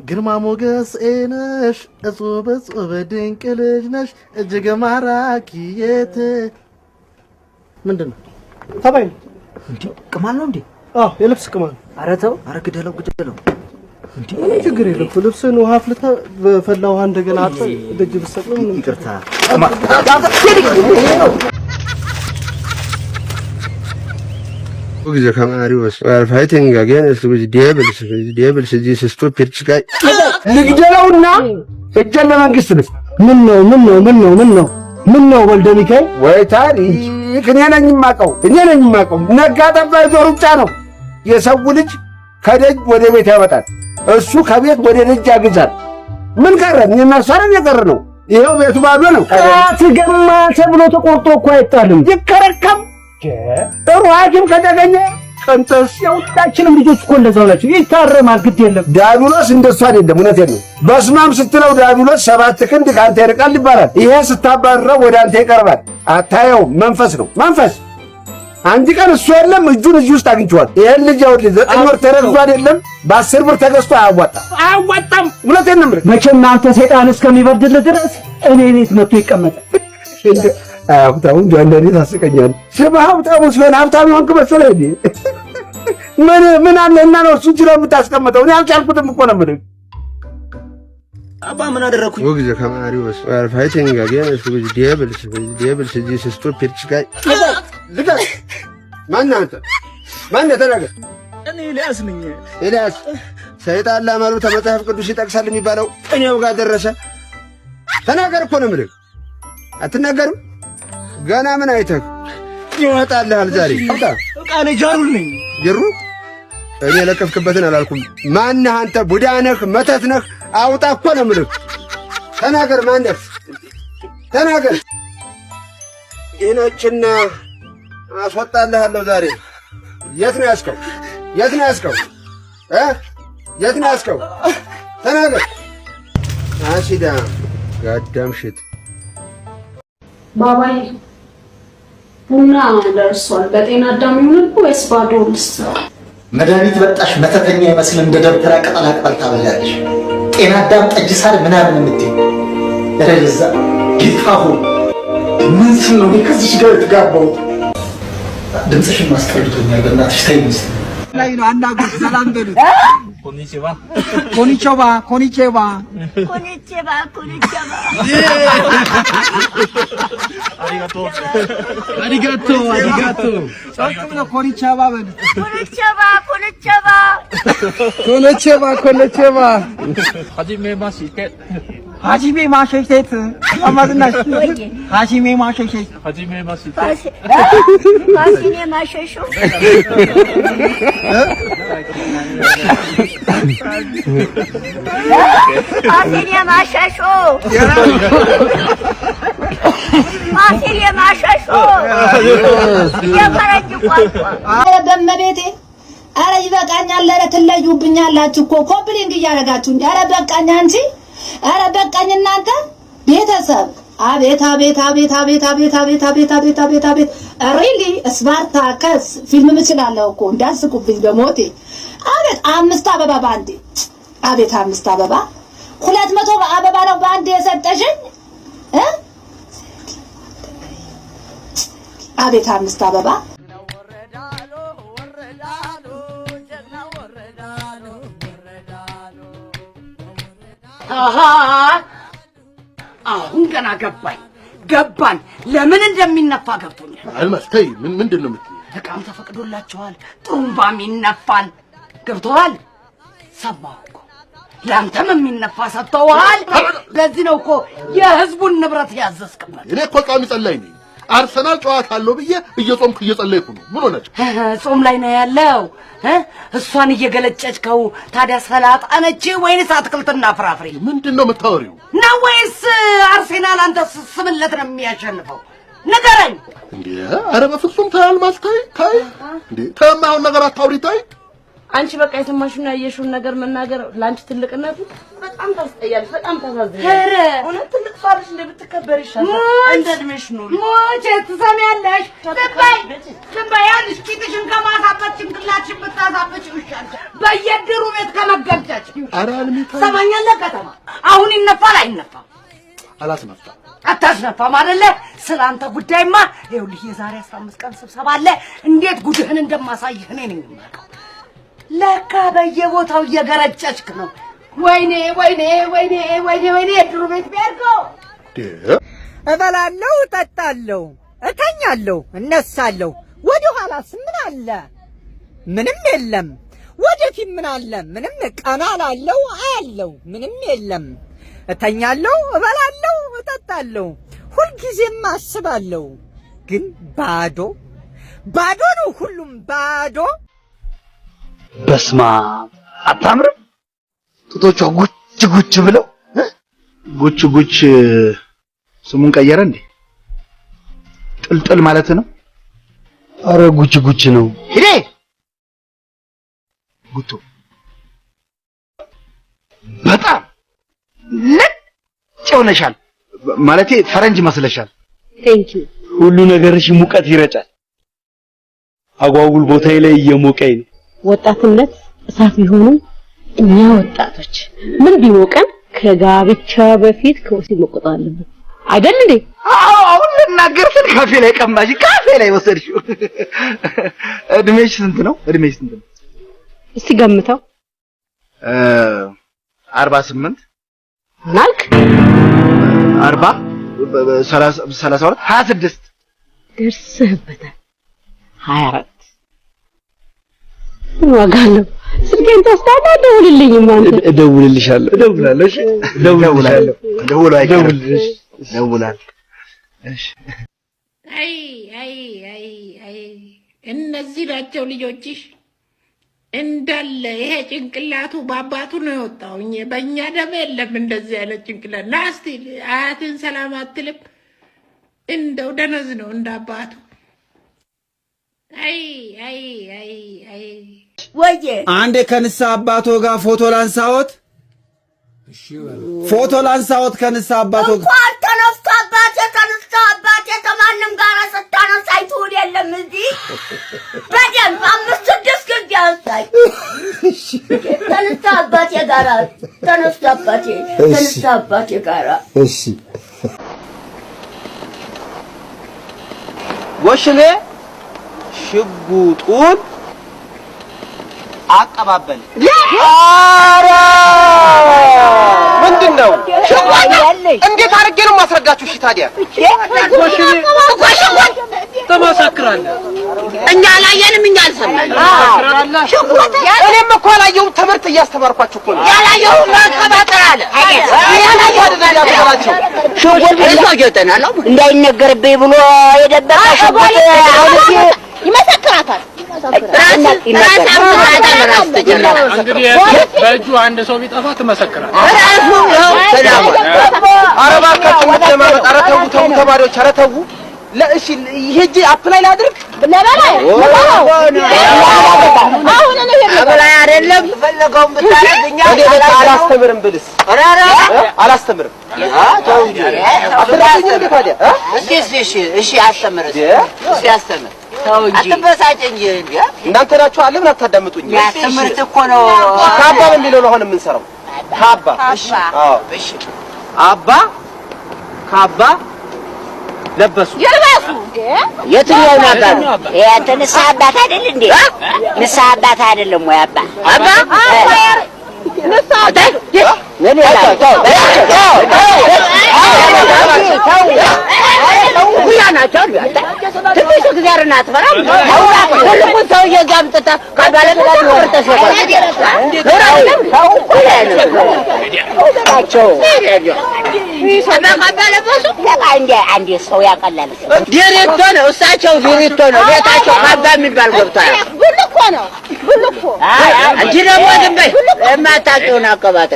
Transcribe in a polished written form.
ግርማ ሞገስ ነሽ እጹብ እጹብ ድንቅ ልጅ ነሽ እጅግ ማራኪ የት ምንድነው ተባይ እንዴ ቅማል ነው እንዴ አዎ የልብስ ቅማል ኧረ ተው ኧረ ግደለው እንዴ ችግር የለም ልብስን ውሃ አፍልታ በፈላ ውሃ እንደገና አጥቶ ደጅ ብትሰቅለው ምን ይቅርታ وجه كماريوس fighting against with devils this stupid guy ንግደለውና እጀለ መንግስት ነው ምን ነው ወልደ ሚካኤል ወይ ታሪክ እኔ ነኝ የማውቀው ነጋ ጠባ ዞር ብቻ ነው የሰው ልጅ ከደጅ ወደ ቤት ያወጣል እሱ ከቤት ወደ ደጅ ያግዛል ምን ቀረን የማሰረን የቀረ ነው ይሄው ቤቱ ባዶ ነው አትገማ ተብሎ ተቆርጦ እኮ አይጣልም ይከረከም ሩሃጅም ከተገኘ ቀንተስ ያውጣችንም ልጆች እኮ እንደዛው ናቸው ይታረማል ግድ የለም ዳቢሎስ እንደሱ አይደለም እውነቴን ነው በስማም ስትለው ዳቢሎስ 7 ክንድ ካንተ ይርቃል ይባላል ይሄ ስታባረው ወደ አንተ ይቀርባል አታየው መንፈስ ነው አንድ ቀን እሱ የለም እጁን እዚህ ውስጥ አግኝቷል ይሄን ልጅ አውድ 9 ወር ተረግዞ አይደለም በ10 ብር ተገዝቶ አያዋጣም እውነቴን ነው መቼም አንተ ሰይጣን እስከሚበርድልህ ድረስ እኔ ቤት መጥቶ ይቀመጣል ሀብታሙን ጃንደኔ ታስቀኛል ስማ ሀብታሙ ስለ ሀብታሙ ሆንክ መሰለህ እንዴ ምን አለና ነው እሱ ጅራ የምታስቀምጠው እኔ አልቻልኩትም እኮ ነው የምልህ አባ ምን አደረኩኝ ወግዘ ከማሪዎስ fighting against with devils this stupid guy ልቀቅ ማን ተናገር እኔ ኤልያስ ነኝ ኤልያስ ሰይጣን ለማሉ ተመጽሐፍ ቅዱስ ይጠቅሳል የሚባለው እኔው ጋር ደረሰ ተናገር እኮ ነው የምልህ አትናገርም ገና ምን አይተህ ይወጣልሃል ዛሬ ቃኔ ጃሩል ነኝ ጀሩ እኔ ለከፍክበትን አላልኩም ማን አንተ ቡዳ ነህ መተት ነህ አውጣ እኮ ነው የምልህ ተናገር ማነህ ተናገር ይነጭና አስወጣልሃለሁ ዛሬ የት ነው ያስከው ተናገር አሲዳ ጋዳም ሽት ባባይ ቡና ደርሷል በጤና አዳም ይሁን ወይስ ባዶ ልስራ መድኃኒት በጣሽ መተተኛ ይመስል እንደ ደብተራ ቅጠላ ቅጠል ታበላለሽ ጤና አዳም ጠጅ ሳር ምናምን የምትይ ደረዛ ጌታሁ ምን ስል ነው ከዚህ ጋር የተጋባው ድምፅሽን ማስቀርቶኛል በእናትሽ ተይ ምስል ላይ ነው አናግር ሰላም በሉ ኮኒቺባ አሪጋቶ ጻጥቁና ኮኒቻባ በሉ ኮኒቻባ 하지메 마셔셋 아마드나 하지메 마셔셋 하지메 마셔쇼 የፈረንጅ ቋንቋ በመቤቴ አረ ይበቃኛል አረ ትለዩብኛላችሁ እኮ ኮምፕሊንግ እያደረጋችሁ እንዴ አረ በቃኛ እንጂ አረ በቃኝ እናንተ ቤተሰብ አቤት ሪሊ ስፓርታከስ ፊልም ምችላለሁ እኮ እንዳስቁብኝ በሞቴ አቤት 5 አበባ ባንዴ አቤት 5 አበባ 200 አበባ ነው ባንዴ የሰጠሽኝ አቤት 5 አበባ አሃ አሁን ገና ገባኝ ለምን እንደሚነፋ ገብቶኛል አልመስከይ ምንድነው የምትይው ተቃም ተፈቅዶላችኋል ጥሩምባም ይነፋል ገብቶሃል ሰማሁ እኮ ላንተም የሚነፋ ሰጥተዋል ለዚህ ነው እኮ የህዝቡን ንብረት ያዘዝክበት እኔ እኮ ጾም ጸለይ ነኝ አርሰናል ጨዋታ አለው ብዬ እየጾምኩ እየጸለይኩ ነው ምን ሆነች ጾም ላይ ነው ያለው እሷን እየገለጨችከው ታዲያ ሰላጣ ነች ወይስ አትክልትና ፍራፍሬ ምንድነው የምታወሪው ነው ወይስ አርሰናል አንተ ስምለት ነው የሚያሸንፈው ንገረኝ እንዴ አረ በፍጹም ታልማስ ታይ እንዴ ተማውን ነገር አታውሪ ታይ አንቺ በቃ የሰማሽውና ያየሽውን ነገር መናገር ላንቺ ትልቅነቱ በጣም ታስጠያለሽ በጣም ታሳዝኛለሽ ኧረ እውነት ትልቅ ፋልሽ እንደምትከበር ይሻላል እንደድሜሽ ነው ሞቼ ትሰሚያለሽ ትባይ አንቺ ቂጥሽን ከማሳበት ጭንቅላትሽን ብታሳበች ይሻላል በየድሩ ቤት ከመገልጨት ኧረ አልሚታ ሰማኛለህ ከተማ አሁን ይነፋል አይነፋም አላስነፋም አታስነፋም አይደለ ስላንተ ጉዳይማ ይኸውልህ የዛሬ 15 ቀን ስብሰባ አለ እንዴት ጉድህን እንደማሳይህ እኔ ነኝ የማውቀው ለካ በየቦታው እየገረጨችክ ነው ወይኔ ወይኔ ወይኔ ወይኔ ወይኔ ድሩ ቤት ቢያርገው እበላለሁ እጠጣለሁ እተኛለሁ እነሳለሁ ወደ ኋላስ ምን አለ ምንም የለም ወደፊት ምን አለ ምንም ቀና ላለው አያለው ምንም የለም እተኛለሁ እበላለሁ እጠጣለሁ ሁልጊዜም አስባለሁ ግን ባዶ ባዶ ነው ሁሉም ባዶ በስማ አታምርም ጡቶቿ ጉች ጉች ብለው ጉች ጉች ስሙን ቀየረ እንዴ ጥልጥል ማለት ነው አረ ጉች ጉች ነው ሄዴ ጉቶ በጣም ነጭ ሆነሻል ማለቴ ፈረንጅ መስለሻል ቴንኪው ሁሉ ነገርሽ ሙቀት ይረጫል አጓጉል ቦታዬ ላይ እየሞቀኝ ነው ወጣትነት እሳት ቢሆንም እኛ ወጣቶች ምን ቢሞቀን ከጋብቻ በፊት ከወሲብ መቆጠብ አለብን አይደል እንዴ አሁን ልናገር ስል ካፌ ላይ ቀማሽ ካፌ ላይ ወሰድሽው እድሜሽ ስንት ነው እስቲ ገምተው 48 ናልክ 40 32 26 ደርሰህበታል 24 ዋጋለው ስልኬን ተስታና ደውልልኝ ማለት እደውልልሻለሁ እሺ እደውላለሁ ደውላለሁ እሺ አይ እነዚህ ናቸው ልጆችሽ እንዳለ ይሄ ጭንቅላቱ ባባቱ ነው የወጣው በእኛ ደም የለም እንደዚህ አይነት ጭንቅላት ናስቲ አያትን ሰላም አትልም እንደው ደነዝ ነው እንዳባቱ አይ ወዬ አንዴ ከንሳ አባቶ ጋር ፎቶ ላንሳዎት ከንሳ አባቶ እንኳን ተነስቶ አባቴ ከማንም ጋር ስታነሳ አይተውል የለም እዚህ በደንብ 5-6 ጊዜ አንሳይ ተነስቶ አባቴ ጋር እሺ ወሽኔ ሽጉጡን አቀባበል አራ ምንድነው እንዴት አድርጌ ነው ማስረጋችሁ እሺ ታዲያ ተመሰክራለህ እኛ አላየንም እኛ አልሰማንም እኔም እኮ አላየሁም ትምህርት እያስተማርኳችሁ እኮ ነው ያላየሁ ማቀባጠር አለ ሽጉጥ ይሰገተናል እንዳይነገርብኝ ብሎ የደበቀ ሽጉጥ ይመሰክራታል በእጁ አንድ ሰው ቢጠፋ ትመሰክራለህ አረባካችሁ ምትማመጥ አረተው ተማሪዎች አረተው ለእሺ ይሄጂ አፕላይ ላድርግ ለበላይ አሁን ነው ለበላይ አይደለም ፈለገው ብታረግኛ አላስተምርም ብልስ አላስተምርም ተውጂ አፕላይ ታዲያ እሺ አስተምር እሺ አስተምር አትበሳጭ እንጂ እናንተ ናችሁ አለምን አታዳምጡኝ ያስተምርት እኮ ነው ካባ በሚለው ነው አሁን የምንሰራው ካባ እሺ አዎ እሺ አባ ካባ ለበሱ ይልበሱ የትኛው ነበር ያንተ ንስሐ አባት አይደል እንዴ ንስሐ አባት አይደለም ወይ አባ ንስሐ አባት ምን ይላል ትንሽ እግዚአብሔርን አትፈራም ሁሉም ሰውዬ ጋምጥታ ካባለበት ወርተሽ አንዴ ሰው ያቀላል ዲሬክቶ ነው እሳቸው ዲሬክቶ ነው ቤታቸው ካባ የሚባል ገብቷል ብልኮ ነው አንቺ ደግሞ ዝም በይ የማታውቂውን አቀባጥ